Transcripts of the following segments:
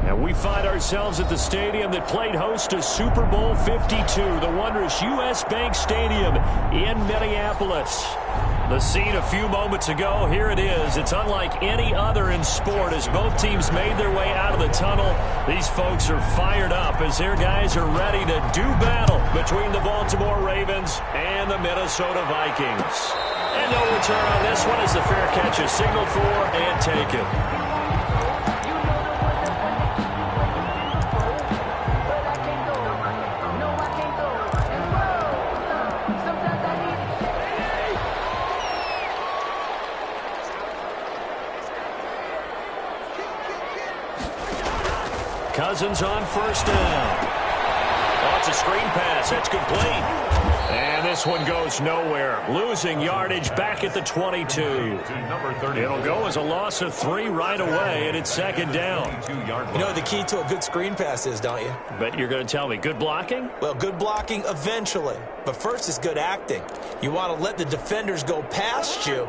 And we find ourselves at the stadium that played host to Super Bowl 52, the wondrous U.S. Bank Stadium in Minneapolis. The scene a few moments ago, here it is. It's unlike any other in sport as both teams made their way out of the tunnel. These folks are fired up as their guys are ready to do battle between the Baltimore Ravens and the Minnesota Vikings. And no return on this one as the fair catch is signaled for and taken. Cousins on first down. Oh, it's a screen pass. That's complete. And this one goes nowhere. Losing yardage back at the 22. It'll go as a loss of 3 right away, and it's second down. You know what the key to a good screen pass is, don't you? Bet you're going to tell me. Good blocking? Well, good blocking eventually. But first is good acting. You want to let the defenders go past you,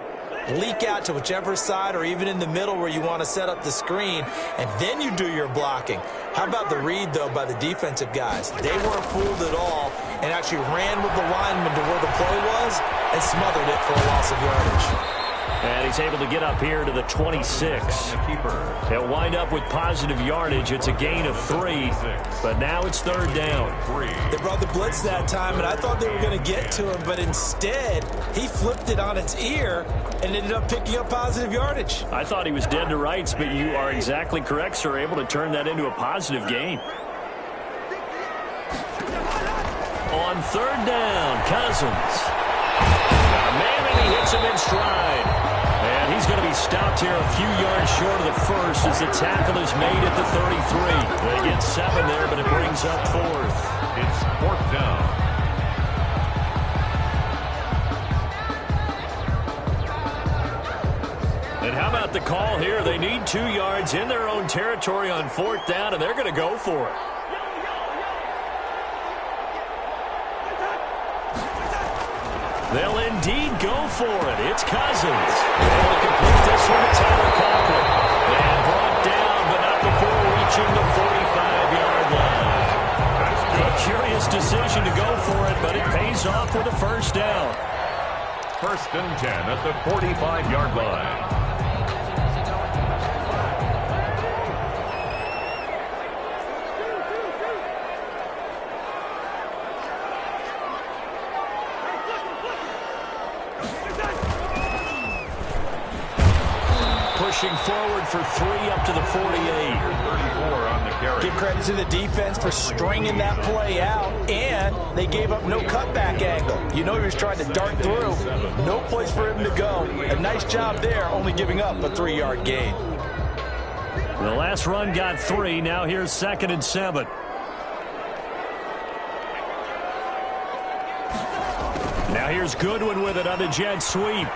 leak out to whichever side or even in the middle where you want to set up the screen, and then you do your blocking. How about the read, though, by the defensive guys? They weren't fooled at all and actually ran with the lineman to where the play was and smothered it for a loss of yardage. And he's able to get up here to the 26. They'll wind up with positive yardage. It's a gain of 3, but now it's third down. They brought the blitz that time, and I thought they were going to get to him, but instead he flipped it on its ear and ended up picking up positive yardage. I thought he was dead to rights, but you are exactly correct, sir, able to turn that into a positive gain. On third down, Cousins. Man, and he hits him in stride. And he's going to be stopped here a few yards short of the first as the tackle is made at the 33. They get 7 there, but it brings up 4th. It's 4th down. And how about the call here? They need 2 yards in their own territory on 4th down, and they're going to go for it. They'll indeed go for it. It's Cousins. Able to complete this one to Tyler Conklin. And brought down, but not before reaching the 45-yard line. A curious decision to go for it, but it pays off with a first down. 1st and 10 at the 45-yard line. Pushing forward for 3 up to the 48. 34 on the carry. Give credit to the defense for stringing that play out, and they gave up no cutback angle. You know he was trying to dart through. No place for him to go. A nice job there, only giving up a 3-yard gain. The last run got 3. Now here's 2nd and 7. Now here's Goodwin with it on the jet sweep.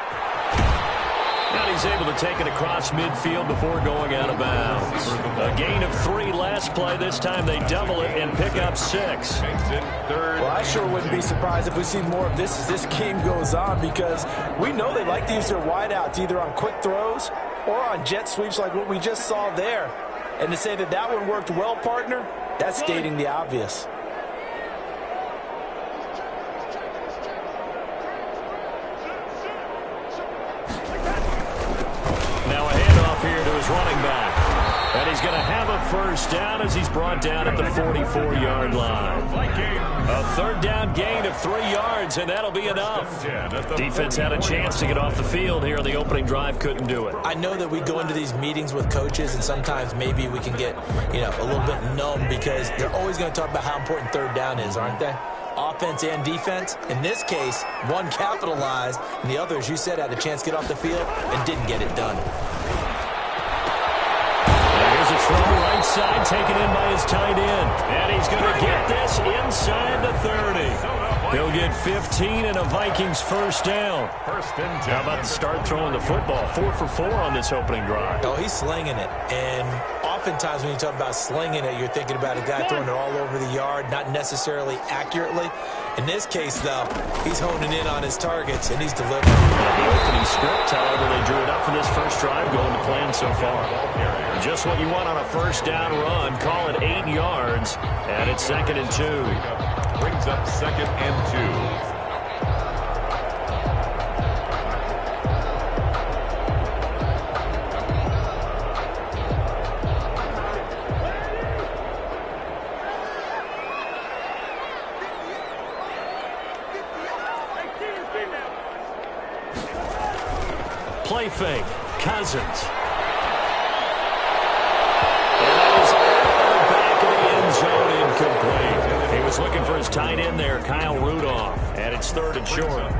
And he's able to take it across midfield before going out of bounds. A gain of 3 last play. This time they double it and pick up 6. Well, I sure wouldn't be surprised if we see more of this as this game goes on, because we know they like to use their wideouts either on quick throws or on jet sweeps like what we just saw there. And to say that that one worked well, partner, that's stating the obvious. Running back. And he's going to have a first down as he's brought down at the 44-yard line. A 3rd down gain of 3 yards, and that'll be enough. Defense had a chance to get off the field here on the opening drive, couldn't do it. I know that we go into these meetings with coaches, and sometimes maybe we can get, a little bit numb because they're always going to talk about how important 3rd down is, aren't they? Offense and defense. In this case, one capitalized, and the other, as you said, had a chance to get off the field and didn't get it done. Here's a throw right side taken in by his tight end. And he's going to get this inside the 30. He'll get 15 and a Vikings first down. How about the start throwing the football? 4 for 4 on this opening drive. Oh, he's slinging it. And oftentimes when you talk about slinging it, you're thinking about a guy throwing it all over the yard, not necessarily accurately. In this case, though, he's honing in on his targets, and he's delivering. The opening script, however, they drew it up for this first drive going to plan so far. Just what you want on a first down run. Call it 8 yards, and it's 2nd and 2. Brings up 2nd and 2. Play fake. Cousins. And that is out of the back of the end zone, incomplete. He was looking for his tight end there, Kyle Rudolph. And it's 3rd and short.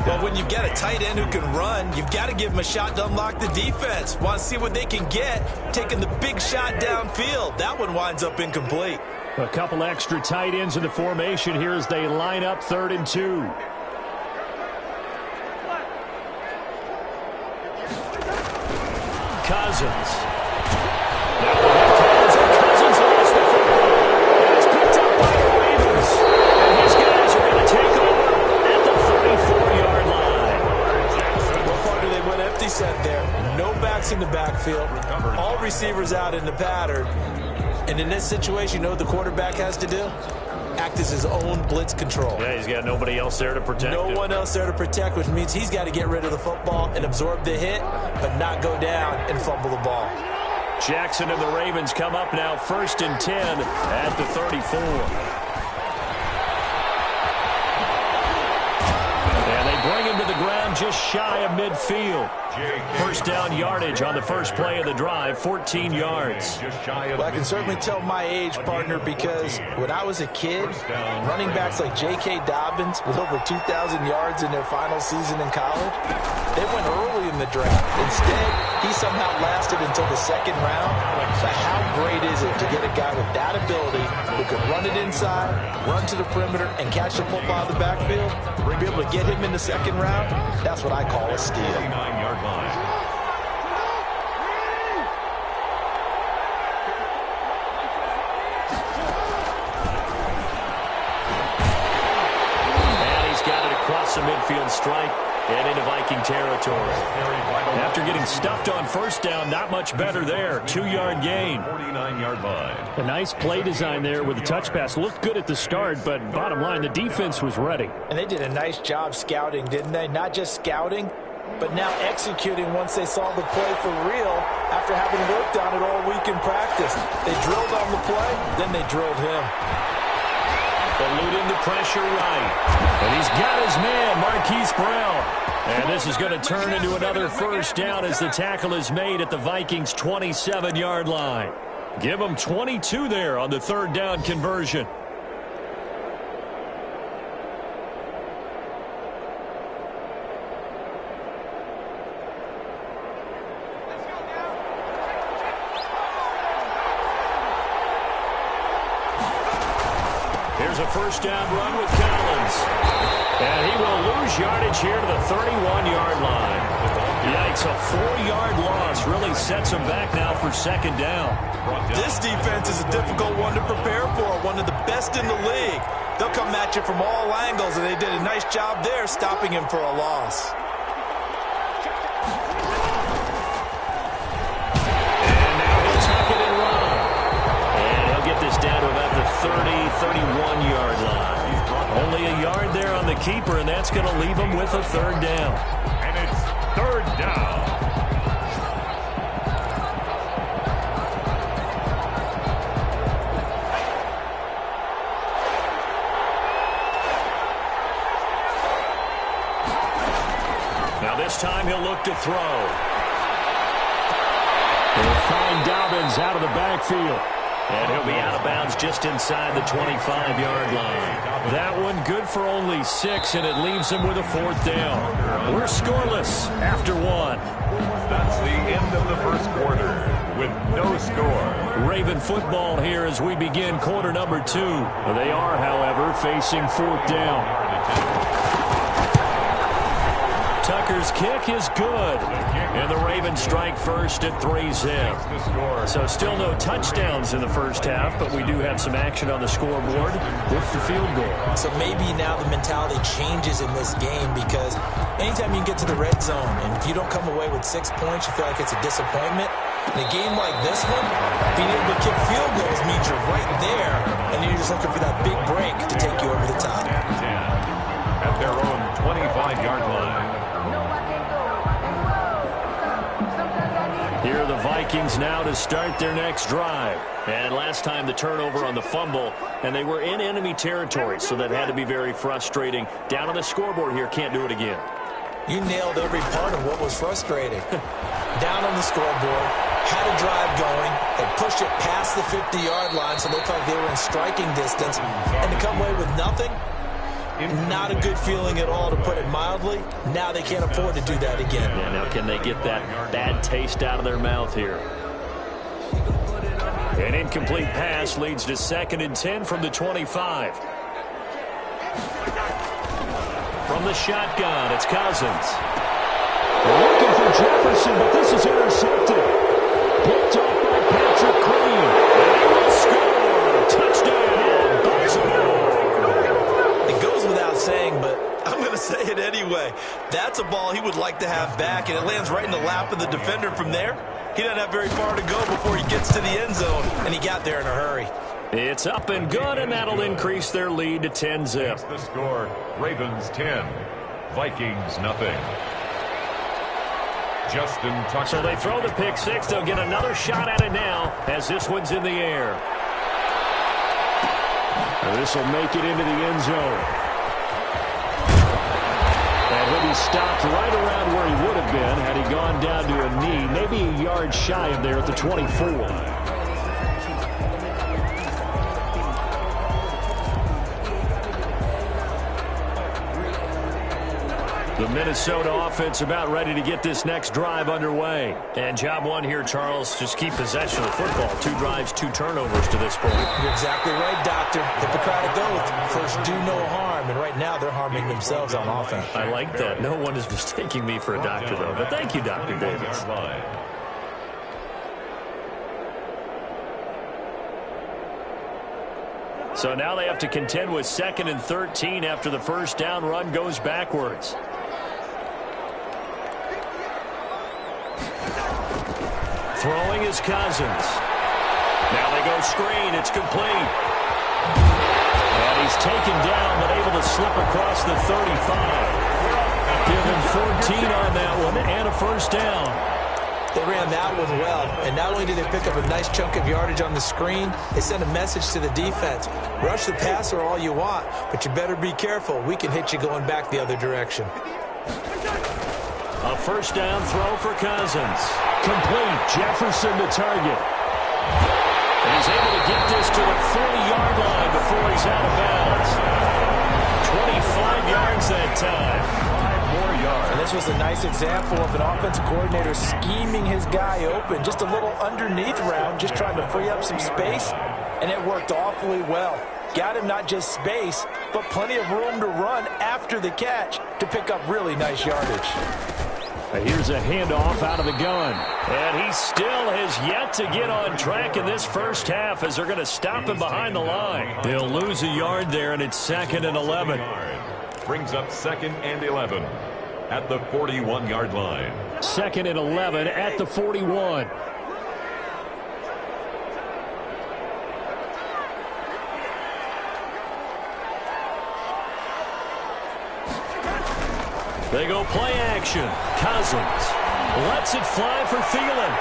But when you've got a tight end who can run, you've got to give him a shot to unlock the defense. Want to see what they can get, taking the big shot downfield. That one winds up incomplete. A couple extra tight ends in the formation here as they line up 3rd and 2. Cousins. Now the hands, and Cousins lost the football. And it's picked up by the Ravens. And these guys are going to take over at the 34-yard line. What part do they went empty set there? No backs in the backfield. All receivers out in the pattern. And in this situation, you know what the quarterback has to do? Act as his own blitz control. Yeah, he's got nobody else there to protect him. No one else there to protect, which means he's got to get rid of the football and absorb the hit, but not go down and fumble the ball. Jackson and the Ravens come up now 1st and 10 at the 34. And they bring him to the ground just shy of midfield. First down yardage on the first play of the drive, 14 yards. Well, I can certainly tell my age, partner, because when I was a kid, running backs like J.K. Dobbins with over 2,000 yards in their final season in college, they went early in the draft. Instead, he somehow lasted until the 2nd round. But how great is it to get a guy with that ability who can run it inside, run to the perimeter, and catch the football out of the backfield? Be able to get him in the 2nd round? That's what I call a steal. 39-yard line. And he's got it across the midfield stripe and into Viking territory. After getting stuffed on first down, not much better there. 2-yard gain. 49-yard line. A nice play design there with the touch pass. Looked good at the start, but bottom line, the defense was ready. And they did a nice job scouting, didn't they? Not just scouting, but now executing once they saw the play for real after having worked on it all week in practice. They drilled on the play, then they drilled him. Elude him to pressure right. And he's got his man, Marquise Brown. And this is going to turn into another first down as the tackle is made at the Vikings' 27-yard line. Give them 22 there on the 3rd down conversion. Here's a first down run with Collins. And he will lose yardage here to the 31-yard line. Yikes, a 4-yard loss really sets him back now for 2nd down. This defense is a difficult one to prepare for, one of the best in the league. They'll come at you from all angles, and they did a nice job there stopping him for a loss. And now he'll tuck it and run. And he'll get this down to about the 31-yard line. Only a yard there on the keeper, and that's going to leave him with a 3rd down. And it's 3rd down. Now this time he'll look to throw. He'll find Dobbins out of the backfield. And he'll be out of bounds just inside the 25-yard line. That one good for only 6, and it leaves him with a 4th down. We're scoreless after 1. That's the end of the first quarter with no score. Raven football here as we begin quarter number 2. They are, however, facing 4th down. Tucker's kick is good. And the Ravens strike first at 3-zip. So still no touchdowns in the first half, but we do have some action on the scoreboard with the field goal. So maybe now the mentality changes in this game, because anytime you get to the red zone and if you don't come away with 6 points, you feel like it's a disappointment. In a game like this one, being able to kick field goals means you're right there, and you're just looking for that big break to take you over the top. 10 at their own 25-yard line. Here are the Vikings now to start their next drive. And last time the turnover on the fumble, and they were in enemy territory, so that had to be very frustrating. Down on the scoreboard here, can't do it again. You nailed every part of what was frustrating. Down on the scoreboard, had a drive going, they pushed it past the 50-yard line, so they felt like they were in striking distance, and to come away with nothing, not a good feeling at all, to put it mildly. Now they can't afford to do that again. Yeah, now can they get that bad taste out of their mouth here? An incomplete pass leads to 2nd and 10 from the 25. From the shotgun, it's Cousins. Looking for Jefferson, but this is intercepted. Picked off by Patrick Queen. And they will score. Touchdown, Baltimore. It goes without saying, but I'm going to say it anyway. That's a ball he would like to have back, and it lands right in the lap of the defender from there. He doesn't have very far to go before he gets to the end zone, and he got there in a hurry. It's up and good, and that'll increase their lead to 10-zip. The score, Ravens 10, Vikings nothing. Justin Tucker. So they throw the pick six. They'll get another shot at it now as this one's in the air. This will make it into the end zone. And he'll be stopped right around where he would have been had he gone down to a knee, maybe a yard shy of there at the 24. The Minnesota offense about ready to get this next drive underway. And job one here, Charles, just keep possession of the football. 2 drives, 2 turnovers to this point. You're exactly right, Doctor. Hippocratic oath. First, do no harm. And right now, they're harming themselves on offense. I like that. No one is mistaking me for a doctor, though. But thank you, Dr. Davis. So now they have to contend with 2nd and 13 after the first down run goes backwards. Throwing is Cousins. Now they go screen. It's complete. And he's taken down, but able to slip across the 35. Give him 14 on that one and a first down. They ran that one well, and not only did they pick up a nice chunk of yardage on the screen, they sent a message to the defense. Rush the passer all you want, but you better be careful. We can hit you going back the other direction. A first down throw for Cousins. Complete. Jefferson the target. And he's able to get this to the 40-yard line before he's out of bounds. 25 yards that time. 5 more yards. And this was a nice example of an offensive coordinator scheming his guy open. Just a little underneath route, just trying to free up some space, and it worked awfully well. Got him not just space, but plenty of room to run after the catch to pick up really nice yardage. Here's a handoff out of the gun. And he still has yet to get on track in this first half as they're going to stop him behind the line. They'll lose a yard there, and it's 2nd and 11. Brings up 2nd and 11 at the 41-yard line. 2nd and 11 at the 41. They go play action. Cousins lets it fly for Thielen.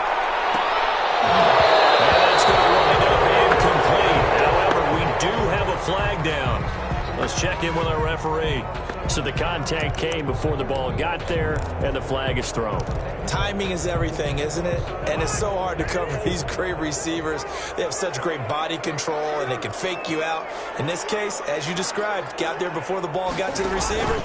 And that's going to wind up incomplete. However, we do have a flag down. Let's check in with our referee. So the contact came before the ball got there, and the flag is thrown. Timing is everything, isn't it? And it's so hard to cover these great receivers. They have such great body control, and they can fake you out. In this case, as you described, got there before the ball got to the receiver.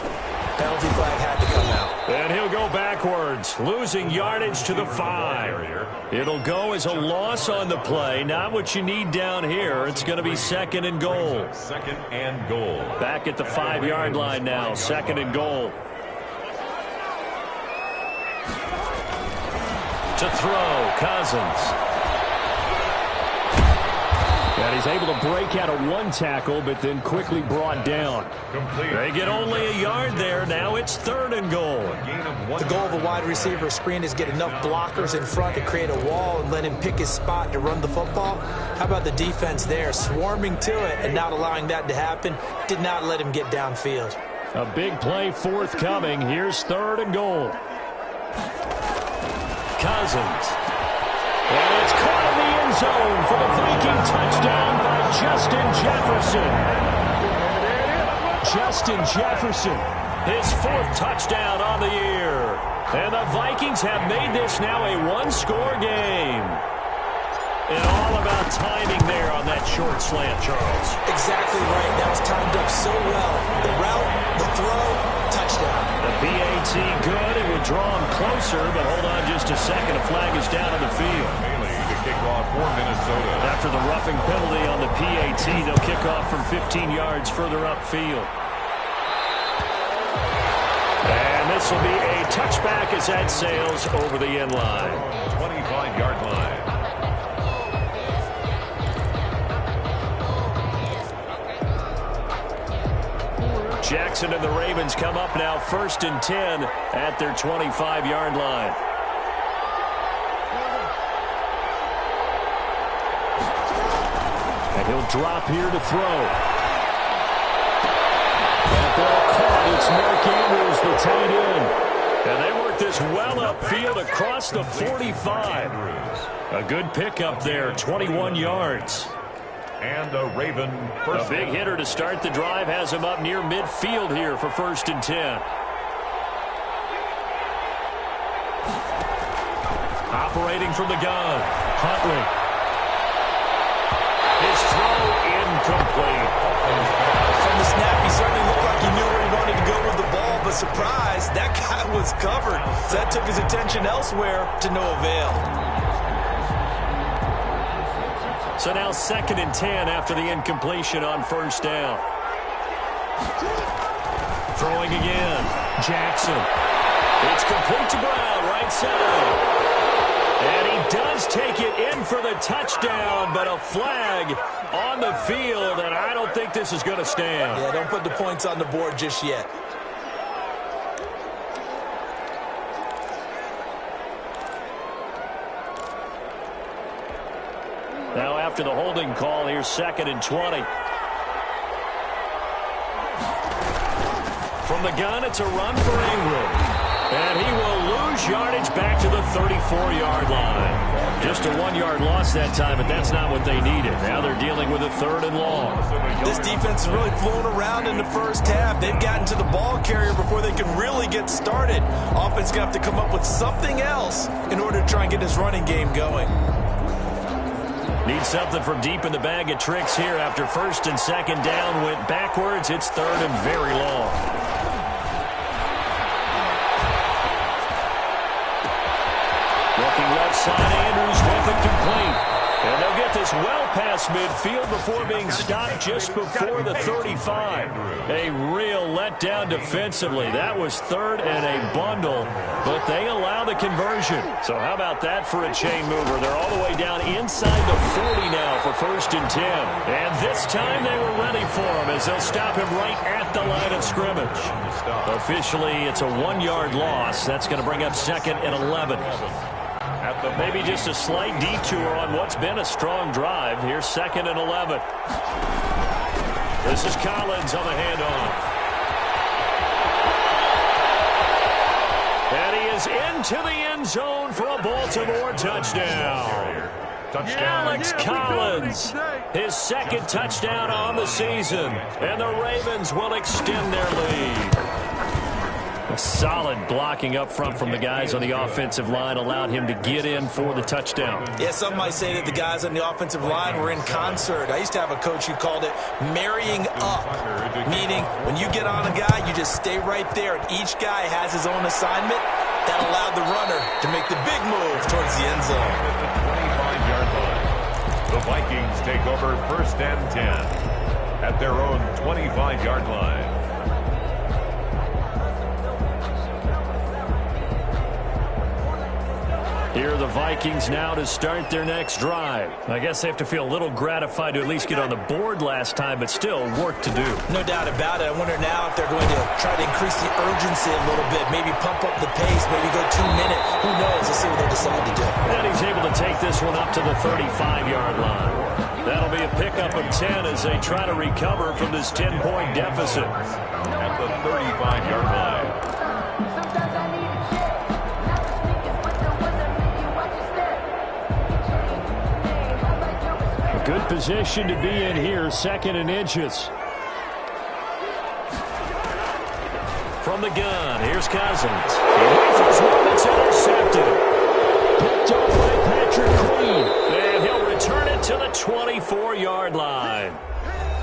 Penalty flag had to come out. And he'll go backwards, losing yardage to the 5. It'll go as a loss on the play. Not what you need down here. It's going to be 2nd and goal. 2nd and goal. Back at the 5-yard line now, 2nd and goal. To throw, Cousins. And he's able to break out of one tackle, but then quickly brought down. They get only a yard there. Now it's 3rd and goal. The goal of a wide receiver screen is get enough blockers in front to create a wall and let him pick his spot to run the football. How about the defense there, swarming to it and not allowing that to happen? Did not let him get downfield. A big play forthcoming. Here's 3rd and goal. Cousins. And it's caught in the end zone for the Viking touchdown by Justin Jefferson. Justin Jefferson, his 4th touchdown on the year. And the Vikings have made this now a one-score game. And all about timing there on that short slant, Charles. Exactly right. That was timed up so well. The route, the throw, touchdown. The PAT good. It would draw him closer, but hold on just a second. A flag is down on the field. To kick off for Minnesota. After the roughing penalty on the PAT, they'll kick off from 15 yards further upfield. And this will be a touchback as that sails over the end line. 25-yard line. Jackson and the Ravens come up now 1st and 10 at their 25-yard line. And he'll drop here to throw. That ball caught. It's Mark Andrews, the tight end. And they work this well upfield across the 45. A good pickup there, 21 yards. And a Raven first. A big hitter to start the drive has him up near midfield here for 1st and 10. Operating from the gun, Huntley. His throw incomplete. From the snap, he certainly looked like he knew where he wanted to go with the ball, but surprise, that guy was covered. So that took his attention elsewhere to no avail. So now 2nd and 10 after the incompletion on 1st down. Throwing again. Jackson. It's complete to Brown, right side. And he does take it in for the touchdown, but a flag on the field, and I don't think this is going to stand. Yeah, don't put the points on the board just yet. Now after the holding call, here's 2nd and 20. From the gun, it's a run for Ingram. And he will lose yardage back to the 34-yard line. Just a 1-yard loss that time, but that's not what they needed. Now they're dealing with a 3rd and long. This defense is really flown around in the first half. They've gotten to the ball carrier before they can really get started. Offense is going to have to come up with something else in order to try and get his running game going. Need something from deep in the bag of tricks here after 1st and 2nd down. Went backwards. It's 3rd and very long. Looking left side, Andrews with it complete. And they'll get this well past midfield before being stopped just before the 35. A real letdown defensively. That was 3rd and a bundle, but they allow the conversion. So how about that for a chain mover? They're all the way down inside the 40 now for 1st and 10. And this time they were ready for him as they'll stop him right at the line of scrimmage. Officially, it's a 1-yard loss. That's going to bring up 2nd and 11. Maybe just a slight detour on what's been a strong drive. Here's 2nd and 11. This is Collins on the handoff. And he is into the end zone for a Baltimore touchdown. Alex Collins, his 2nd touchdown on the season. And the Ravens will extend their lead. A solid blocking up front from the guys on the offensive line allowed him to get in for the touchdown. Yeah, some might say that the guys on the offensive line were in concert. I used to have a coach who called it marrying up, meaning when you get on a guy, you just stay right there, and each guy has his own assignment. That allowed the runner to make the big move towards the end zone. The Vikings take over 1st and 10 at their own 25-yard line. Here are the Vikings now to start their next drive. I guess they have to feel a little gratified to at least get on the board last time, but still work to do. No doubt about it. I wonder now if they're going to try to increase the urgency a little bit, maybe pump up the pace, maybe go 2 minutes. Who knows? Let's see what they decide to do. And he's able to take this one up to the 35-yard line. That'll be a pickup of 10 as they try to recover from this 10-point deficit. At the 35-yard line. Good position to be in here, 2nd and inches. From the gun, here's Cousins. He rifles one that's intercepted. Picked up by Patrick Queen. And he'll return it to the 24-yard line.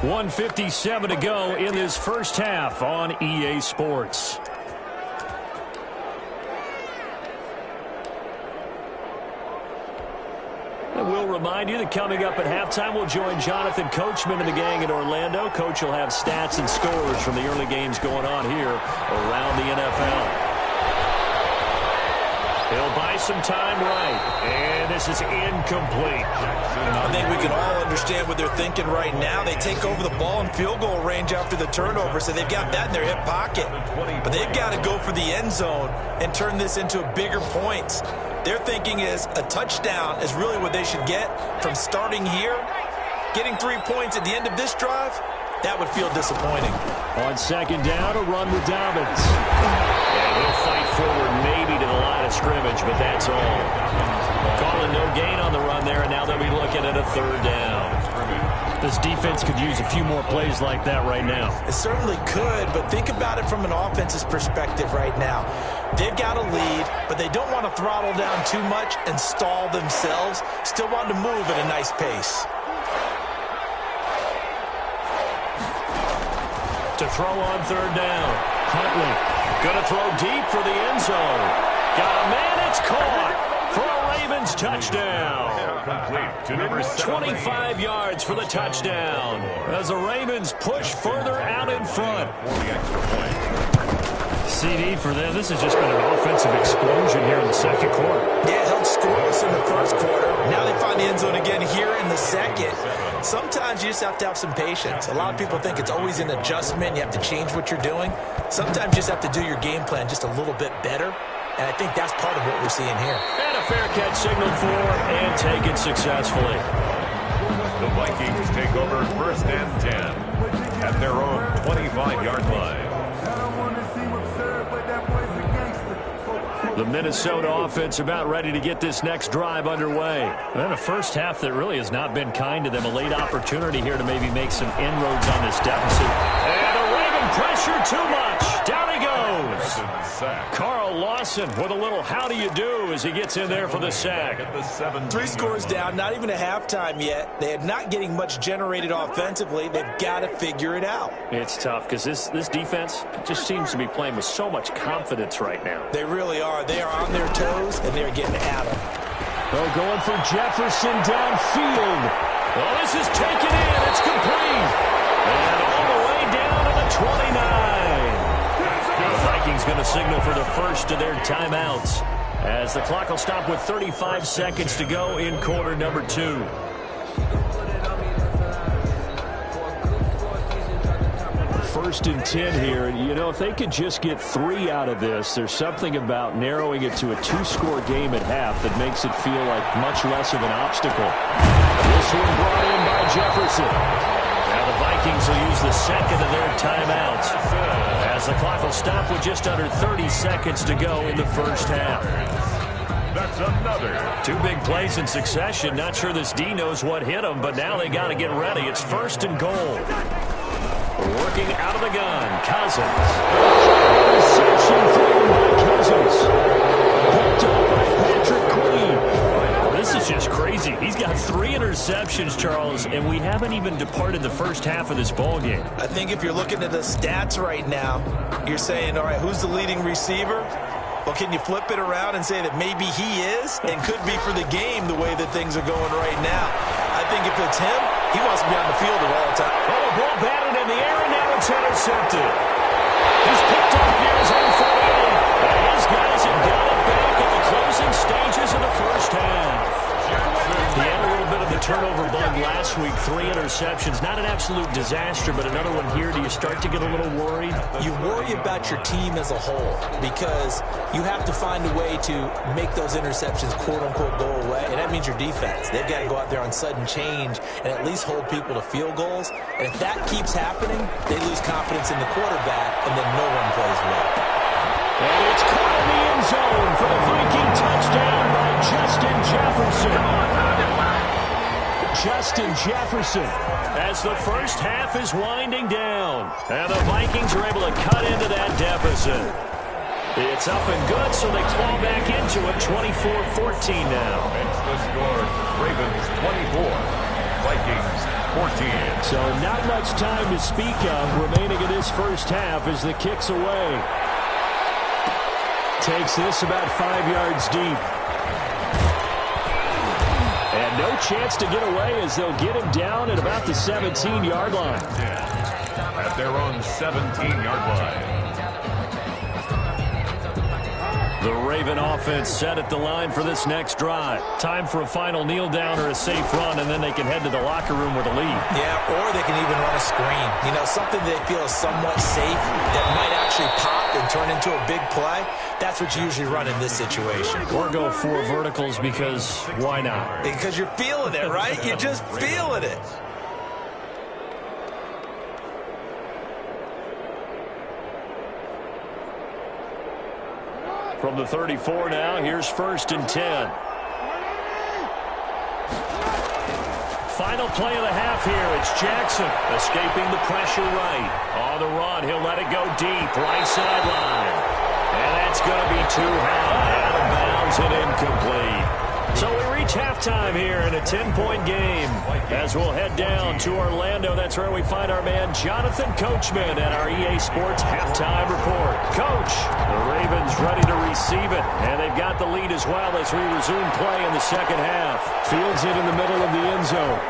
1:57 to go in this first half on EA Sports. We'll remind you that coming up at halftime, we'll join Jonathan Coachman and the gang in Orlando. Coach will have stats and scores from the early games going on here around the NFL. He'll buy some time right, and this is incomplete. I think we can all understand what they're thinking right now. They take over the ball in field goal range after the turnover, so they've got that in their hip pocket. But they've got to go for the end zone and turn this into a bigger point. Their thinking is a touchdown is really what they should get from starting here. Getting 3 points at the end of this drive, that would feel disappointing. On 2nd down, a run with Dobbins. And he'll fight forward maybe to the line of scrimmage, but that's all. Calling no gain on the run there, and now they'll be looking at a 3rd down. This defense could use a few more plays like that right now. It certainly could, but think about it from an offense's perspective right now. They've got a lead, but they don't want to throttle down too much and stall themselves. Still want to move at a nice pace. To throw on 3rd down. Huntley going to throw deep for the end zone. Got a man, it's caught for a Ravens touchdown. Complete to number 25 yards for the touchdown as the Ravens push further out in front. For the extra point. CD for them. This has just been an offensive explosion here in the 2nd quarter. Yeah, held scoreless in the 1st quarter. Now they find the end zone again here in the 2nd. Sometimes you just have to have some patience. A lot of people think it's always an adjustment. You have to change what you're doing. Sometimes you just have to do your game plan just a little bit better. And I think that's part of what we're seeing here. And a fair catch signaled for and taken successfully. The Vikings take over 1st and 10 at their own 25-yard line. The Minnesota offense about ready to get this next drive underway. And a first half that really has not been kind to them. A late opportunity here to maybe make some inroads on this deficit. And a Raven pressure too much. Down he goes. Carl Lawson with a little how do you do as he gets in there for the sack. 3 scores down, not even a halftime yet. They are not getting much generated offensively. They've got to figure it out. It's tough because this defense just seems to be playing with so much confidence right now. They really are. They are on their toes, and they're getting at them. Oh, going for Jefferson downfield. Well, this is taken in. It's complete. And all the way down to the 29. The Vikings going to signal for the first of their timeouts as the clock will stop with 35 seconds to go in quarter number 2. First and 10 here. You know, if they could just get 3 out of this, there's something about narrowing it to a 2-score game at half that makes it feel like much less of an obstacle. This one brought in by Jefferson. Now the Vikings will use the second of their timeouts as the clock will stop with just under 30 seconds to go in the first half. That's another. 2 big plays in succession. Not sure this D knows what hit them, but now they got to get ready. It's 1st and goal. Working out of the gun, Cousins. Reception thrown by Cousins. Picked up by Patrick Queen. This is just crazy. He's got 3 interceptions, Charles, and we haven't even departed the first half of this ball game. I think if you're looking at the stats right now, you're saying, all right, who's the leading receiver? Well, can you flip it around and say that maybe he is and could be for the game the way that things are going right now? I think if it's him, he wants to be on the field at all times. Oh, the ball batted in the air, and now it's intercepted. He's picked up near his own 48. And his guys have got it back at the closing stages of the first half. He had a little bit of the turnover bug last week, 3 interceptions. Not an absolute disaster, but another one here. Do you start to get a little worried? You worry about your team as a whole because you have to find a way to make those interceptions, quote-unquote, go away, and that means your defense. They've got to go out there on sudden change and at least hold people to field goals. And if that keeps happening, they lose confidence in the quarterback, and then no one plays well. And it's caught in the end zone for the Viking touchdown by Justin Jefferson. Justin Jefferson as the first half is winding down. And the Vikings are able to cut into that deficit. It's up and good, so they claw back into it, 24-14 now. Makes the score Ravens 24, Vikings 14. So not much time to speak of remaining in this first half as the kick's away. Takes this about 5 yards deep. And no chance to get away as they'll get him down at about the 17-yard line. At their own 17-yard line. The Raven offense set at the line for this next drive. Time for a final kneel down or a safe run, and then they can head to the locker room with a lead. Yeah, or they can even run a screen. You know, something they feel is somewhat safe that might actually pop and turn into a big play. That's what you usually run in this situation. Or go 4 verticals because why not? Because you're feeling it, right? You're just feeling it. From the 34 now, here's 1st and 10. Final play of the half here. It's Jackson escaping the pressure right. On the run, he'll let it go deep, right sideline. And that's going to be too high, out of bounds and incomplete. So we reach halftime here in a 10-point game. As we'll head down to Orlando, that's where we find our man Jonathan Coachman at our EA Sports Halftime Report. Coach, the Ravens ready to receive it, and they've got the lead as well as we resume play in the second half. Fields it in the middle of the end zone.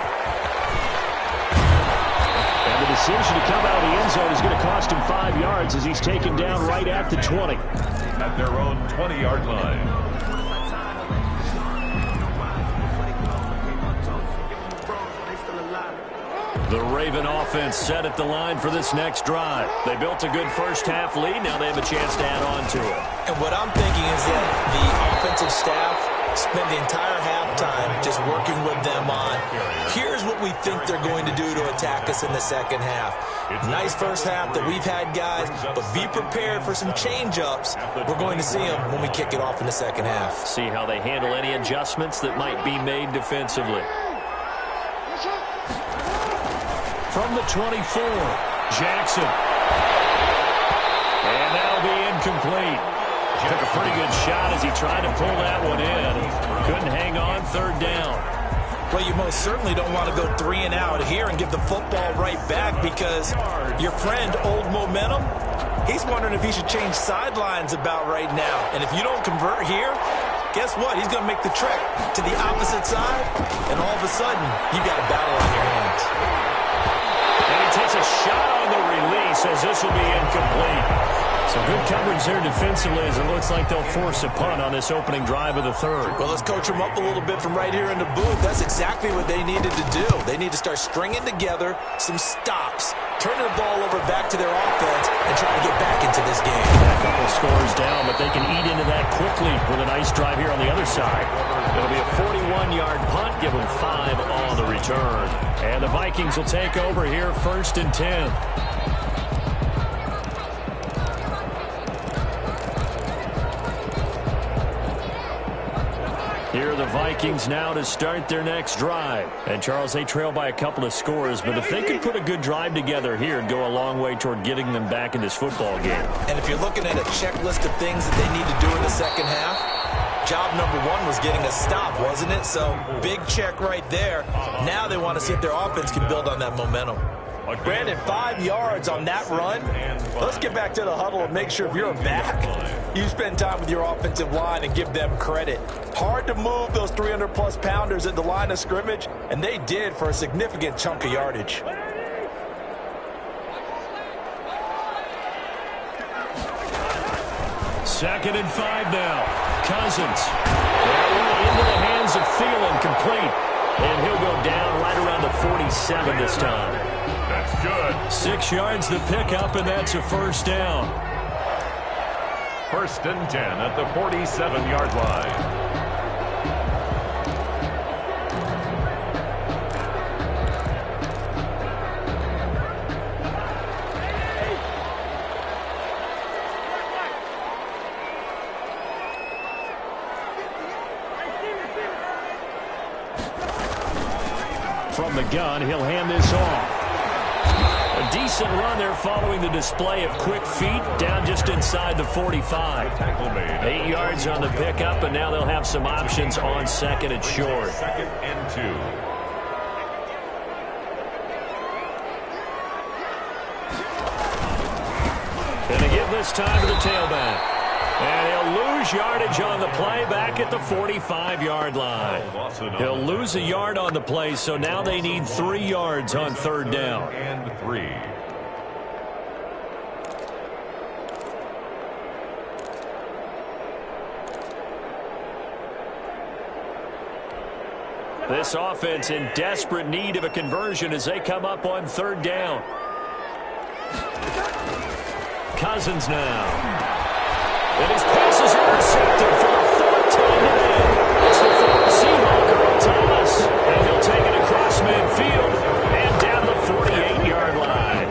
And the decision to come out of the end zone is going to cost him 5 yards as he's taken down right at the 20. At their own 20-yard line. The Raven offense set at the line for this next drive. They built a good first half lead. Now they have a chance to add on to it. And what I'm thinking is that the offensive staff spent the entire halftime just working with them on, here's what we think they're going to do to attack us in the second half. Nice first half that we've had, guys, but be prepared for some change-ups. We're going to see them when we kick it off in the second half. See how they handle any adjustments that might be made defensively. From the 24, Jackson. And that'll be incomplete. Took a pretty good shot as he tried to pull that one in. Couldn't hang on, 3rd down. Well, you most certainly don't want to go 3 and out here and give the football right back because your friend, Old Momentum, he's wondering if he should change sidelines about right now. And if you don't convert here, guess what? He's going to make the trek to the opposite side, and all of a sudden, you've got a battle on your hands. And he takes a shot on the release as this will be incomplete. So good coverage there defensively as it looks like they'll force a punt on this opening drive of the 3rd. Well, let's coach them up a little bit from right here in the booth. That's exactly what they needed to do. They need to start stringing together some stops, turning the ball over back to their offense, and try to get back into this game. A couple scores down, but they can eat into that quickly with a nice drive here on the other side. It'll be a 41-yard punt, give them 5 on the return. And the Vikings will take over here, 1st and 10. Here are the Vikings now to start their next drive. And, Charles, they trail by a couple of scores, but if they could put a good drive together here, it'd go a long way toward getting them back in this football game. And if you're looking at a checklist of things that they need to do in the second half, job number 1 was getting a stop, wasn't it? So, big check right there. Now they want to see if their offense can build on that momentum. Brandon, 5 yards on that run. Let's get back to the huddle and make sure if you're a back, you spend time with your offensive line and give them credit. Hard to move those 300-plus pounders at the line of scrimmage, and they did for a significant chunk of yardage. 2nd and 5 now. Cousins. That one into the hands of Thielen, complete. And he'll go down right around the 47 this time. That's good. 6 yards the pickup, and that's a first down. 1st and 10 at the 47-yard line. From the gun, he'll hand this off. A decent run there following the display of quick feet down just inside the 45. 8 yards on the pickup, and now they'll have some options on 2nd and short. 2nd and 2. And they give this time to the tailback. And he'll lose yardage on the play back at the 45-yard line. He'll lose a yard on the play, so now they need 3 yards on 3rd down. And 3. This offense in desperate need of a conversion as they come up on 3rd down. Cousins now. And his pass is intercepted for the 4th time today. It's the former Seahawk, Earl Thomas. And he'll take it across midfield and down the 48-yard line.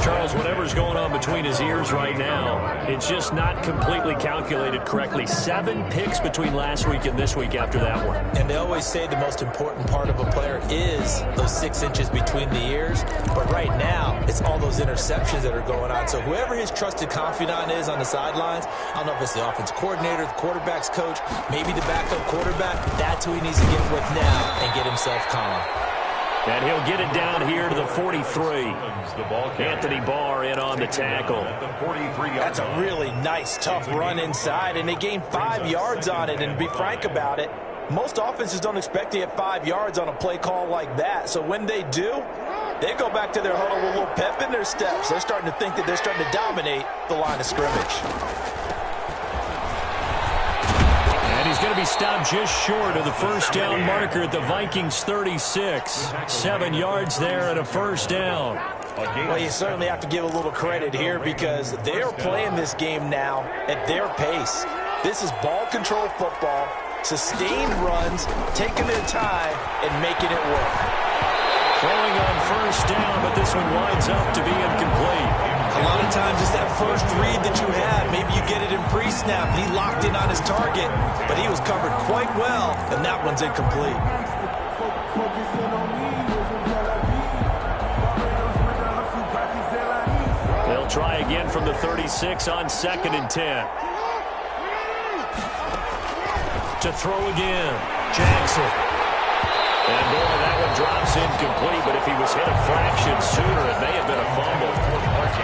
Charles, whatever's going on between his ears right now, it's just not completely calculated correctly. 7 picks between last week and this week after that one. And they always say the most important part of a player is those 6 inches between the ears. But right now, it's all those interceptions that are going on. So whoever his trusted confidant is on the sidelines, I don't know if it's the offensive coordinator, the quarterback's coach, maybe the backup quarterback, that's who he needs to get with now and get himself calm. And he'll get it down here to the 43. Anthony Barr in on the tackle. That's a really nice, tough run inside, and they gained 5 yards on it. And to be frank about it, most offenses don't expect to get 5 yards on a play call like that. So when they do, they go back to their huddle with a little pep in their steps. They're starting to think that they're starting to dominate the line of scrimmage. He's going to be stopped just short of the 1st down marker at the Vikings 36. 7 yards there and a 1st down. Well, you certainly have to give a little credit here because they're playing this game now at their pace. This is ball control football, sustained runs, taking their time, and making it work. Throwing on 1st down, but this one winds up to be incomplete. A lot of times it's that first read that you had. Maybe you get it in pre-snap. He locked in on his target, but he was covered quite well, and that one's incomplete. They'll try again from the 36 on 2nd and 10. To throw again, Jackson. And boy, that one drops incomplete, but if he was hit a fraction sooner, it may have been a fumble.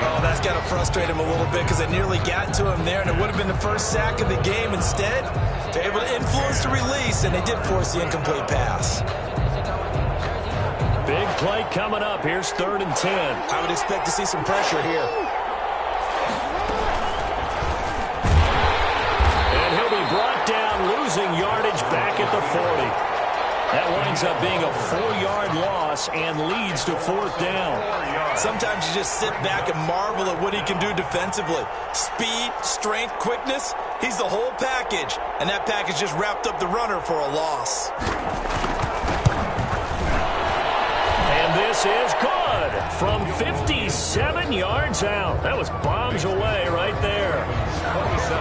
Oh, that's got to frustrate him a little bit because they nearly got to him there, and it would have been the first sack of the game. Instead, they're able to influence the release, and they did force the incomplete pass. Big play coming up. Here's 3rd and 10. I would expect to see some pressure here. And he'll be brought down, losing yardage back at the 40. That winds up being a 4-yard loss and leads to 4th down. Sometimes you just sit back and marvel at what he can do defensively. Speed, strength, quickness, he's the whole package. And that package just wrapped up the runner for a loss. And this is good from 57 yards out. That was bombs away right there.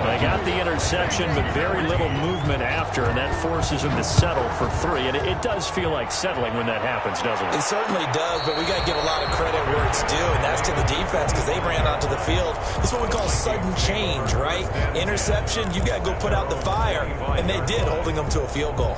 They got the interception, but very little movement after, and that forces them to settle for 3. And it does feel like settling when that happens, doesn't it? It certainly does, but we got to give a lot of credit where it's due, and that's to the defense because they ran onto the field. This is what we call sudden change, right? Interception, you got to go put out the fire, and they did, holding them to a field goal.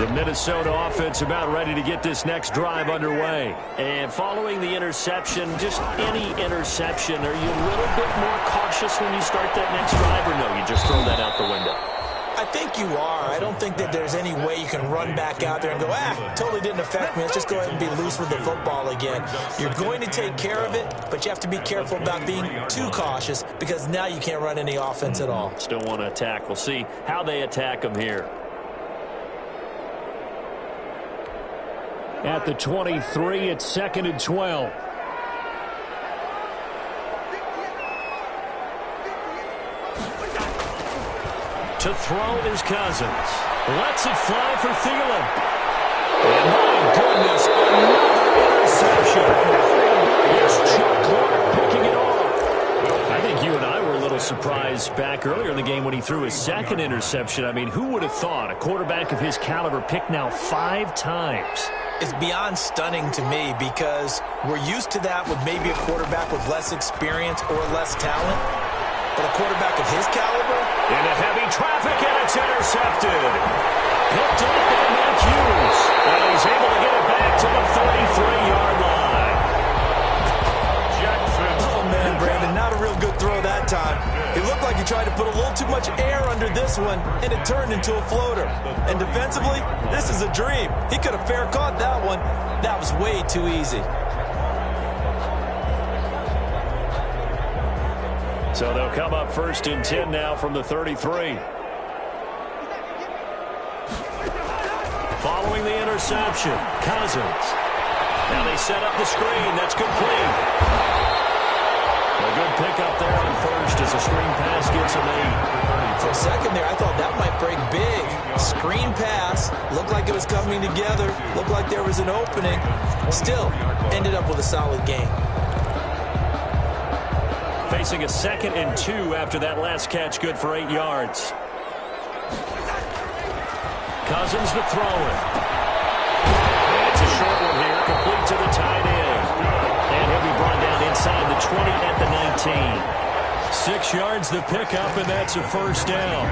The Minnesota offense about ready to get this next drive underway. And following the interception, just any interception, are you a little bit more cautious when you start that next drive, or no, you just throw that out the window? I think you are. I don't think that there's any way you can run back out there and go, totally didn't affect me. Let's just go ahead and be loose with the football again. You're going to take care of it, but you have to be careful about being too cautious because now you can't run any offense at all. Still want to attack. We'll see how they attack them here. At the 23, it's 2nd and 12. To throw is Cousins. Lets it fly for Thielen. And my goodness, another interception. It's Chuck Clark picking it off. I think you and I were a little surprised back earlier in the game when he threw his second interception. I mean, who would have thought a quarterback of his caliber picked now 5 times? It's beyond stunning to me because we're used to that with maybe a quarterback with less experience or less talent. But a quarterback of his caliber? Into heavy traffic, and it's intercepted. Picked up by Matt Hughes. And he's able to get it back to the 33-yard line. Jackson. Oh, man, Brandon, not a real good throw that time. It looked like he tried to put a little too much air under this one, and it turned into a floater. And defensively, this is a dream. He could have fair caught that one. That was way too easy. So they'll come up 1st and 10 now from the 33. Following the interception, Cousins. Now they set up the screen. That's complete. A good pickup there on 1st as the screen pass gets a lead. For a second there, I thought that might break big. Screen pass. Looked like it was coming together. Looked like there was an opening. Still, ended up with a solid game. Facing a 2nd and 2 after that last catch, good for 8 yards. Cousins to throw it. And it's a short one here, complete to the tight end. And he'll be brought down inside the 20 at the 19. 6 yards the pickup, and that's a 1st down.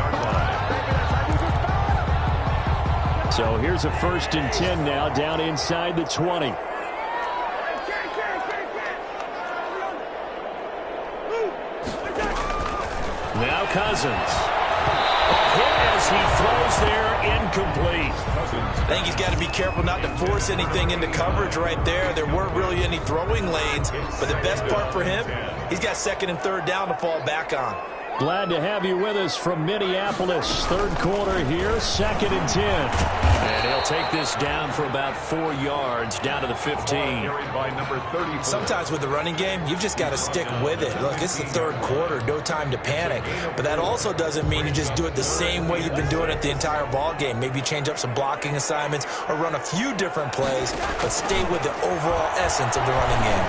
So here's a 1st and 10 now, down inside the 20. Now Cousins. A hit as he throws there, incomplete. I think he's got to be careful not to force anything into coverage right there. There weren't really any throwing lanes, but the best part for him, he's got 2nd and 3rd down to fall back on. Glad to have you with us from Minneapolis. 3rd quarter here, 2nd and 10. And he'll take this down for about 4 yards, down to the 15. Sometimes with the running game, you've just got to stick with it. Look, it's the 3rd quarter, no time to panic. But that also doesn't mean you just do it the same way you've been doing it the entire ball game. Maybe change up some blocking assignments or run a few different plays, but stay with the overall essence of the running game.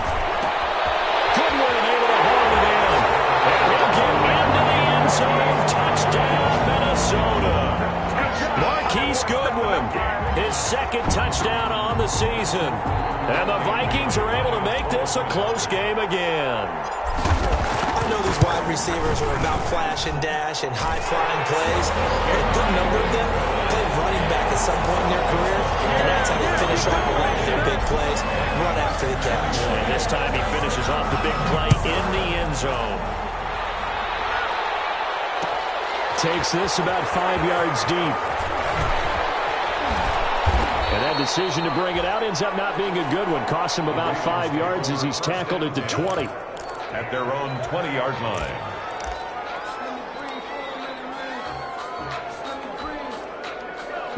Goodwin able to hold it in. And he'll get into the end zone. Touchdown, Minnesota. Marquise Goodwin, his 2nd touchdown on the season. And the Vikings are able to make this a close game again. I know these wide receivers are about flash and dash and high-flying plays, but a good number of them played running back at some point in their career, and that's how they finish off a lot of their big plays, run after the catch. And this time he finishes off the big play in the end zone. Takes this about 5 yards deep. And that decision to bring it out ends up not being a good one. Costs him about 5 yards as he's tackled at the 20. At their own 20-yard line.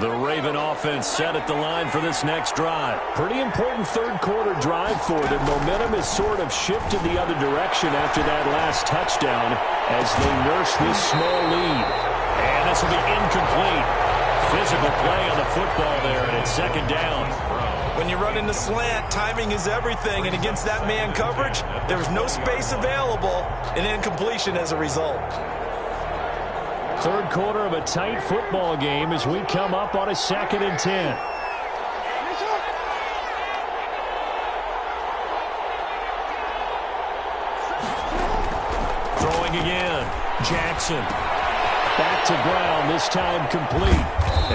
The Raven offense set at the line for this next drive. Pretty important 3rd quarter drive for them. Momentum has sort of shifted the other direction after that last touchdown as they nurse this small lead. And this will be incomplete. Physical play on the football there, and it's 2nd down. When you run in the slant, timing is everything, and against that man coverage, there was no space available, and incompletion as a result. 3rd quarter of a tight football game as we come up on a 2nd and 10. Throwing again. Jackson. Back to ground, this time complete.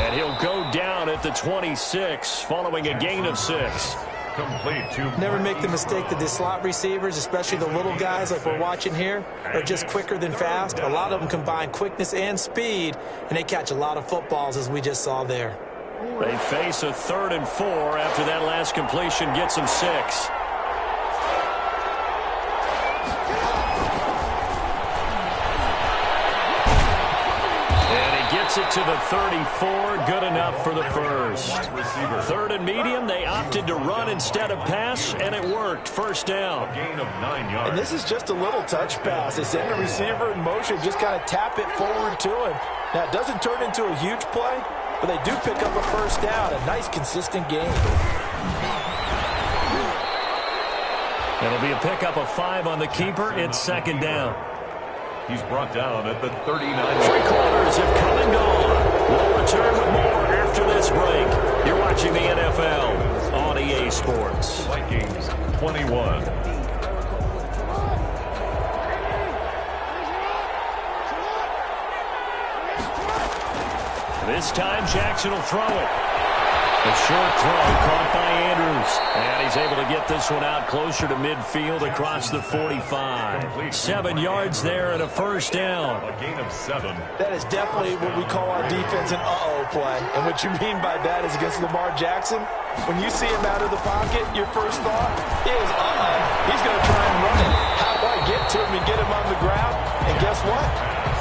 And he'll go down down at the 26 following a gain of 6. Complete to Never make the mistake that the slot receivers, especially the little guys like we're watching here, are just quicker than fast. A lot of them combine quickness and speed, and they catch a lot of footballs, as we just saw there. They face a 3rd and 4 after that last completion gets them 6. Gets it to the 34, good enough for the first. 3rd and medium, they opted to run instead of pass, and it worked. First down. gain of 9 yards. And this is just a little touch pass. They send the receiver in motion, just kind of tap it forward to him. Now, it doesn't turn into a huge play, but they do pick up a first down, a nice, consistent gain. It'll be a pickup of 5 on the keeper. It's 2nd down. He's brought down at the 39. 3 quarters have come and gone. We'll return with more after this break. You're watching the NFL on EA Sports. Vikings 21. This time Jackson will throw it. A short throw caught by Andrews. And he's able to get this one out closer to midfield across the 45. 7 yards there and a first down. A gain of 7. That is definitely what we call our defense an uh-oh play. And what you mean by that is against Lamar Jackson, when you see him out of the pocket, your first thought is, uh-oh, he's going to try and run it. How do I get to him and get him on the ground? And guess what?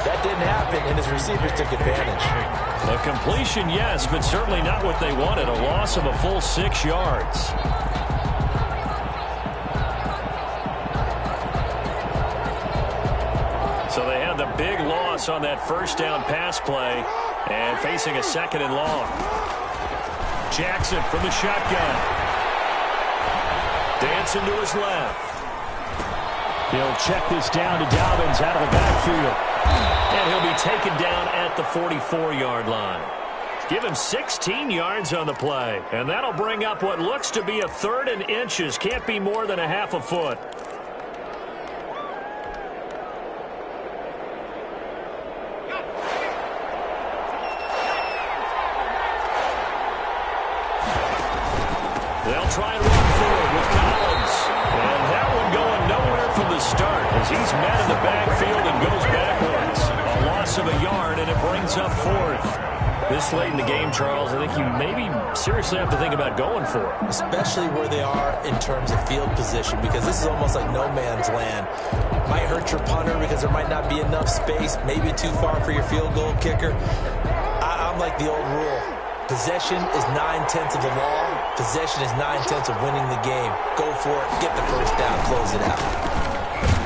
That didn't happen, and his receivers took advantage. A completion, yes, but certainly not what they wanted. A loss of a full 6 yards. So they had the big loss on that first down pass play and facing a 2nd and long. Jackson from the shotgun. Dancing to his left. He'll check this down to Dobbins out of the backfield. And he'll be taken down at the 44-yard line. Give him 16 yards on the play. And that'll bring up what looks to be a 3rd and inches. Can't be more than a half a foot. They'll try and run forward with Collins. And that one going nowhere from the start as he's met in the backfield and goes backwards. A loss of a yard, and it brings up 4th. This late in the game, Charles, I think you maybe seriously have to think about going for it. Especially where they are in terms of field position, because this is almost like no man's land. Might hurt your punter because there might not be enough space, maybe too far for your field goal kicker. I'm like the old rule. Possession is 9/10 of the law. Possession is 9/10 of winning the game. Go for it, get the first down, close it out.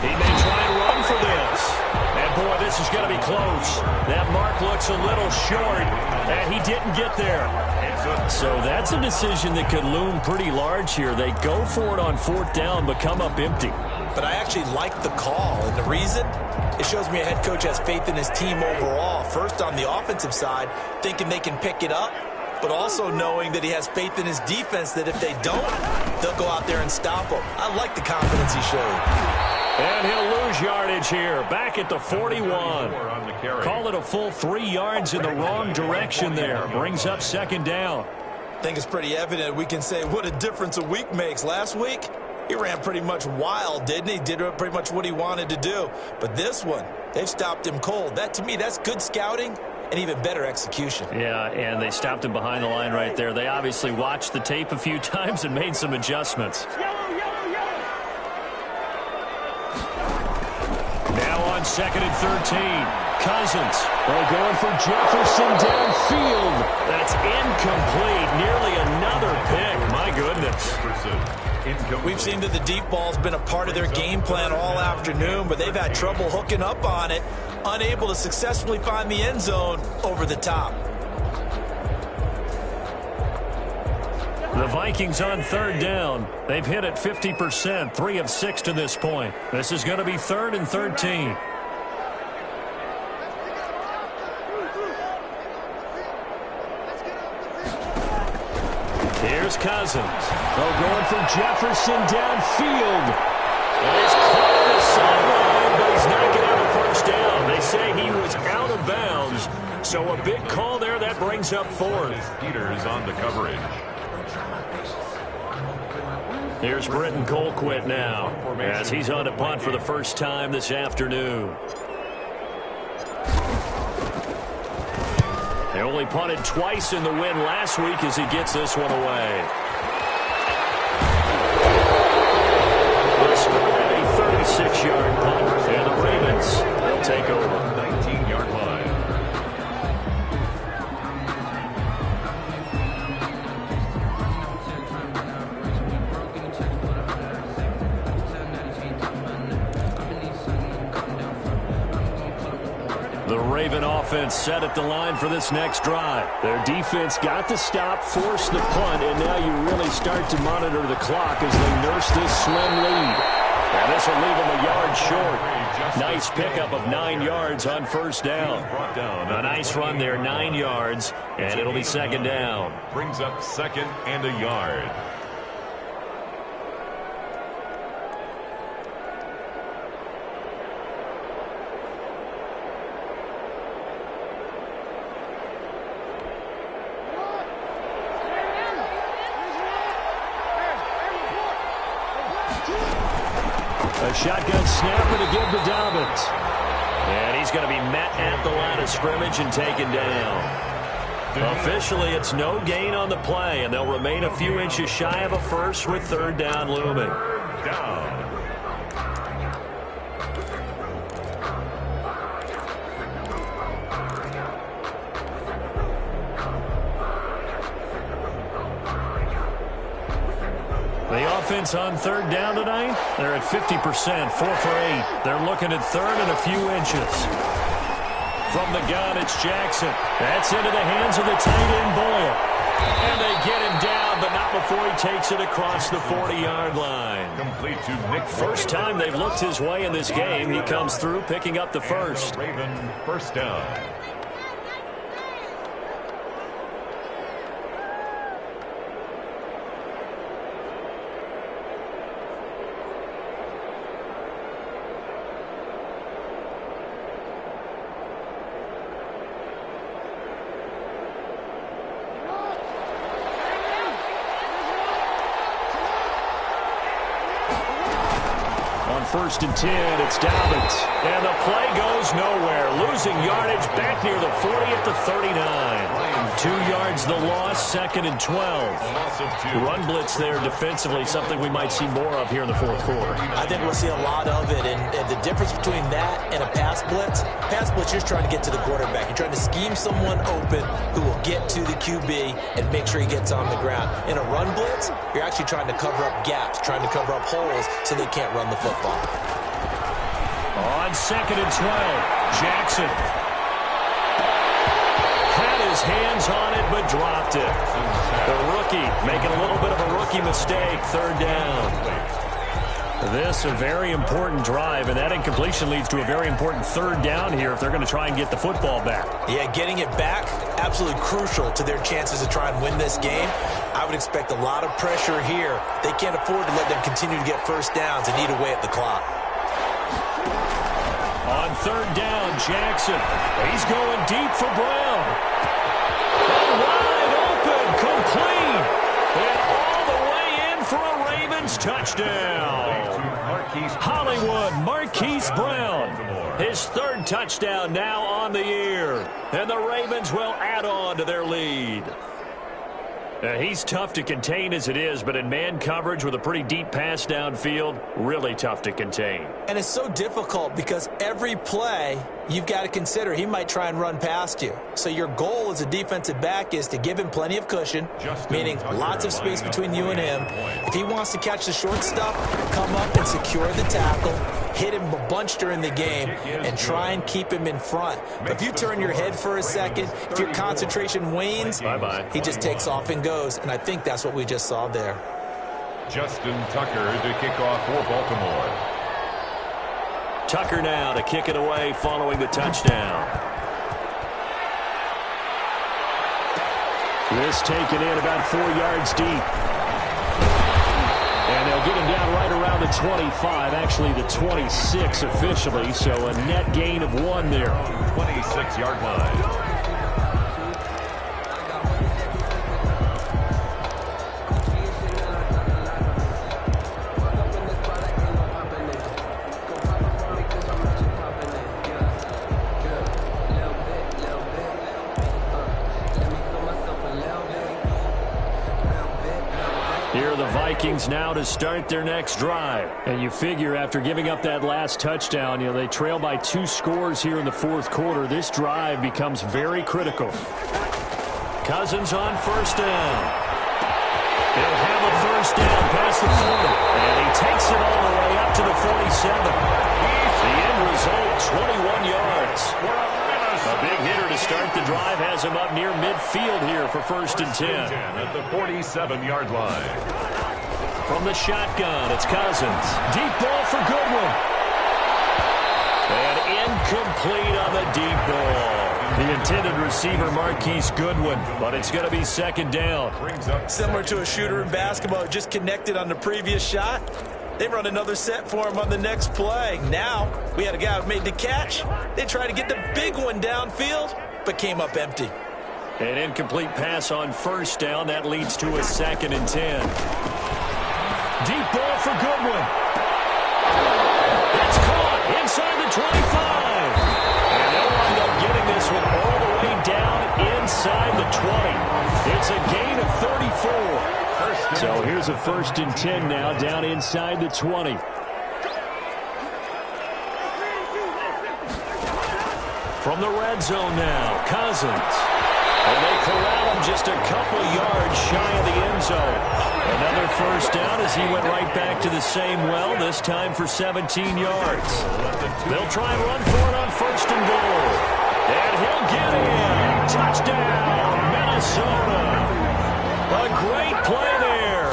He may try and run for this. And, boy, this is going to be close. That mark looks a little short, and he didn't get there. So that's a decision that could loom pretty large here. They go for it on 4th down, but come up empty. But I actually like the call, and the reason? It shows me a head coach has faith in his team overall. First, on the offensive side, thinking they can pick it up, but also knowing that he has faith in his defense that if they don't, they'll go out there and stop them. I like the confidence he showed. And he'll lose yardage here, back at the 41. Call it a full 3 yards in the wrong direction there. Brings up 2nd down. I think it's pretty evident we can say what a difference a week makes. Last week, he ran pretty much wild, didn't he? Did pretty much what he wanted to do. But this one, they've stopped him cold. That, to me, that's good scouting and even better execution. Yeah, and they stopped him behind the line right there. They obviously watched the tape a few times and made some adjustments. Now on 2nd and 13. Cousins. They're going for Jefferson downfield. That's incomplete. Nearly another pick. My goodness. We've seen that the deep ball's been a part of their game plan all afternoon, but they've had trouble hooking up on it, unable to successfully find the end zone over the top. The Vikings on 3rd down. They've hit it 50%, 3 of 6 to this point. This is going to be 3rd and 13. Here's Cousins. They're going for Jefferson downfield. And he's caught on the sideline, but he's not getting the first down. They say he was out of bounds, So a big call there. That brings up fourth. Peters on the coverage. Here's Britton Colquitt now as he's on to punt for the first time this afternoon. They only punted twice in the win last week as he gets this one away. Let's start at a 36-yard punt, and the Ravens will take over. 19-yard line. The Raven offense set at the line for this next drive. Their defense got the stop, forced the punt, and now you really start to monitor the clock as they nurse this slim lead. And this will leave them a yard short. Nice pickup of 9 yards on first down. A nice run there, 9 yards, and it'll be second down. Brings up second and a yard. A shotgun snapper to give to Dobbins. And he's going to be met at the line of scrimmage and taken down. Officially, it's no gain on the play, and they'll remain a few inches shy of a first with third down looming. Down. The offense on third down tonight, they're at 50%, 4 for 8. They're looking at third and a few inches. From the gun, it's Jackson. That's into the hands of the tight end, Boyle. And they get him down, but not before he takes it across the 40-yard line. Complete to Nick. First time they've looked his way in this game. He comes through picking up the first. Raven first down. First and 10, it's Dobbins. And the play goes nowhere. Losing yardage back near the 40 at the 39. 2 yards the loss, second and 12. Run blitz there defensively, something we might see more of here in the fourth quarter. I think we'll see a lot of it, and the difference between that and a pass blitz, you're just trying to get to the quarterback. You're trying to scheme someone open who will get to the QB and make sure he gets on the ground. In a run blitz, you're actually trying to cover up gaps, trying to cover up holes so they can't run the football. On second and 12, Jackson had his hands on it but dropped it. The rookie making a little bit of a rookie mistake, third down. This a very important drive, and that incompletion leads to a very important third down here if they're going to try and get the football back. Yeah, getting it back, absolutely crucial to their chances to try and win this game. I would expect a lot of pressure here. They can't afford to let them continue to get first downs and eat away at the clock. On third down, Jackson. He's going deep for Brown. And wide open, complete. And all the way in for a Ravens touchdown. Hollywood Marquise Brown. His third touchdown now on the year. And the Ravens will add on to their lead. He's tough to contain as it is, but in man coverage with a pretty deep pass downfield, really tough to contain. And it's so difficult because every play you've got to consider he might try and run past you. So your goal as a defensive back is to give him plenty of cushion, meaning lots of space between you and him. If he wants to catch the short stuff, come up and secure the tackle, hit him a bunch during the game, and try and keep him in front. But if you turn your head for a second, if your concentration wanes, he just takes off and goes. And I think that's what we just saw there. Justin Tucker to kick off for Baltimore. Tucker now to kick it away following the touchdown. This taken in about 4 yards deep. And they'll get him down right around the 25, actually the 26 officially, so a net gain of 1 there. 26-yard line. Vikings now to start their next drive. And you figure after giving up that last touchdown, they trail by 2 scores here in the fourth quarter. This drive becomes very critical. Cousins on first down. He'll have a first down past the 40. And he takes it all the way up to the 47. The end result, 21 yards. A big hitter to start the drive has him up near midfield here for first and 10. At the 47-yard line. From the shotgun, it's Cousins. Deep ball for Goodwin. And incomplete on the deep ball. The intended receiver, Marquise Goodwin, but it's going to be second down. Similar to a shooter in basketball, just connected on the previous shot. They run another set for him on the next play. Now, we had a guy who made the catch. They tried to get the big one downfield, but came up empty. An incomplete pass on first down. That leads to a second and 10. Deep ball for Goodwin. It's caught inside the 25. And they'll wind up getting this one all the way down inside the 20. It's a gain of 34. So here's a first and 10 now down inside the 20. From the red zone now, Cousins. And they corral him just a couple yards shy of the end zone. Another first down as he went right back to the same well, this time for 17 yards. They'll try and run for it on first and goal. And he'll get in. Touchdown, Minnesota. A great play there.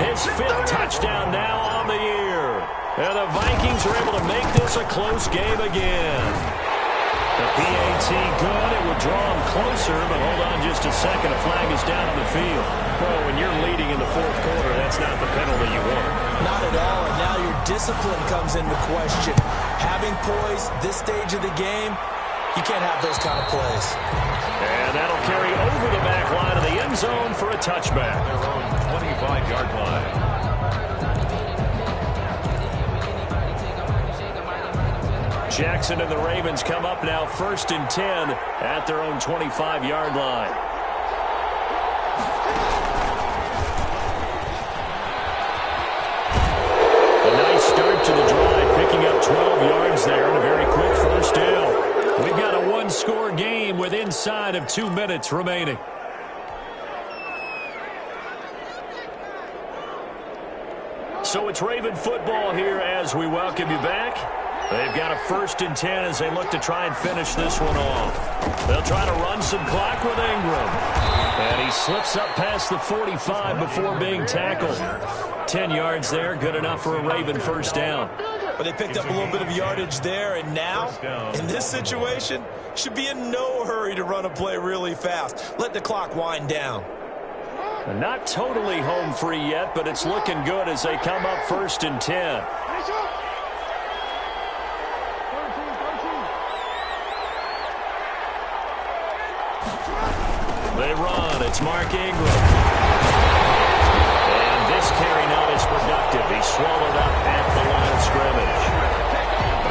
His 5th touchdown now on the year. And the Vikings are able to make this a close game again. The PAT good. It would draw him closer, but hold on just a second. A flag is down on the field. Well, when you're leading in the fourth quarter, that's not the penalty you want. Not at all, and now your discipline comes into question. Having poise this stage of the game, you can't have those kind of plays. And that'll carry over the back line of the end zone for a touchback. Their own 25-yard line. Jackson and the Ravens come up now first and 10 at their own 25-yard line. A nice start to the drive, picking up 12 yards there and a very quick first down. We've got a one-score game with inside of 2 minutes remaining. So it's Raven football here as we welcome you back. They've got a first and 10 as they look to try and finish this one off. They'll try to run some clock with Ingram. And he slips up past the 45 before being tackled. 10 yards there, good enough for a Raven first down. But they picked up a little bit of yardage there, and now, in this situation, should be in no hurry to run a play really fast. Let the clock wind down. Not totally home free yet, but it's looking good as they come up first and 10. They run. It's Mark Ingram. And this carry not as productive. He's swallowed up at the line of scrimmage.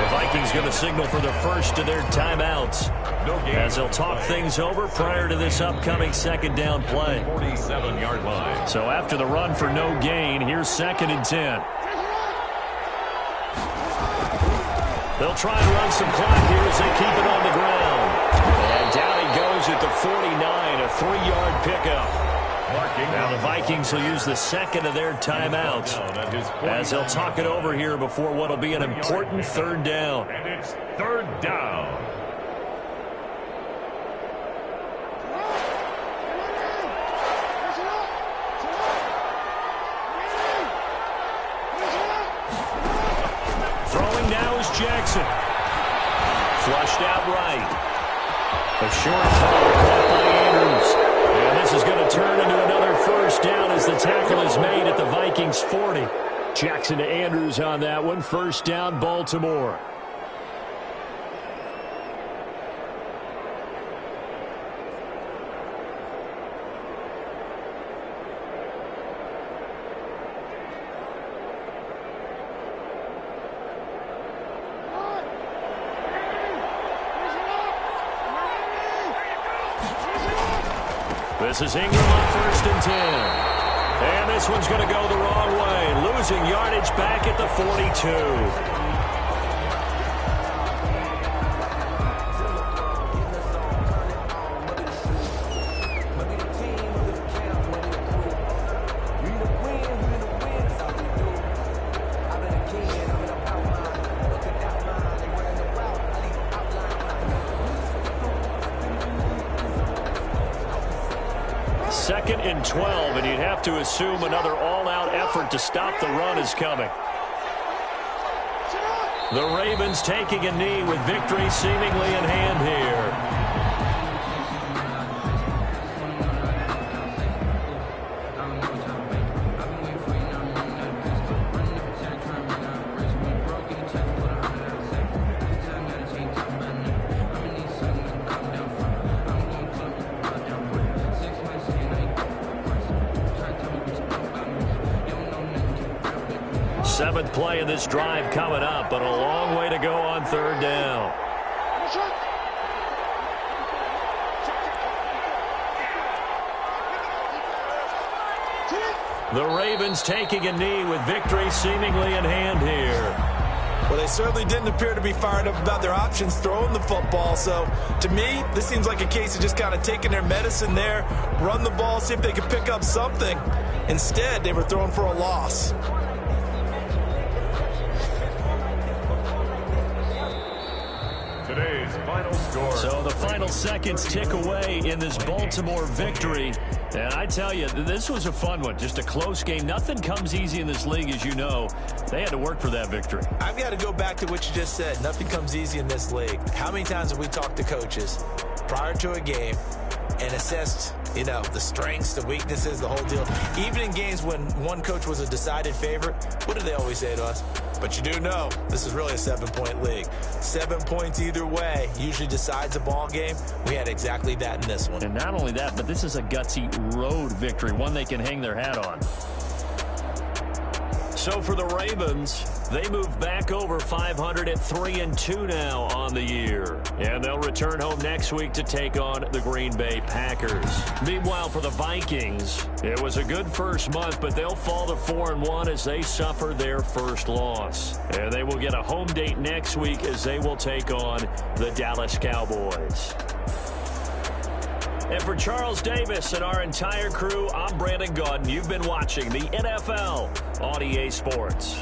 The Vikings going to signal for the first of their timeouts as they'll talk things over prior to this upcoming second down play. 47-yard line. So after the run for no gain, here's second and 10. They'll try and run some clock here as they keep it on the ground. And down he goes at the 49, a 3-yard pickup. Now the Vikings will use the second of their timeouts as they'll talk it over here before what will be an important third down. And it's third down. Throwing now is Jackson. Flushed out right. A short throw caught by Andrews. And this is going to turn into another first down as the tackle is made at the Vikings 40. Jackson to Andrews on that one. First down, Baltimore. This is Ingram on first and 10. And this one's going to go the wrong way, losing yardage back at the 42. Second and 12, and you'd have to assume another all-out effort to stop the run is coming. The Ravens taking a knee with victory seemingly in hand here. Seventh play of this drive coming up, but a long way to go on third down. The Ravens taking a knee with victory seemingly in hand here. Well, they certainly didn't appear to be fired up about their options throwing the football. So, to me, this seems like a case of just kind of taking their medicine there, run the ball, see if they could pick up something. Instead, they were throwing for a loss. Today's final score. So the final seconds tick away in this Baltimore victory. And I tell you, this was a fun one. Just a close game. Nothing comes easy in this league, as you know. They had to work for that victory. I've got to go back to what you just said. Nothing comes easy in this league. How many times have we talked to coaches prior to a game and assessed, you know, the strengths, the weaknesses, the whole deal? Even in games when one coach was a decided favorite, what do they always say to us? But you do know this is really a 7-point league. 7 points either way usually decides a ball game. We had exactly that in this one. And not only that, but this is a gutsy road victory, one they can hang their hat on. So for the Ravens, they move back over 500 at 3-2 now on the year. And they'll return home next week to take on the Green Bay Packers. Meanwhile, for the Vikings, it was a good first month, but they'll fall to 4-1 as they suffer their first loss. And they will get a home date next week as they will take on the Dallas Cowboys. And for Charles Davis and our entire crew, I'm Brandon Gaudin. You've been watching the NFL on EA Sports.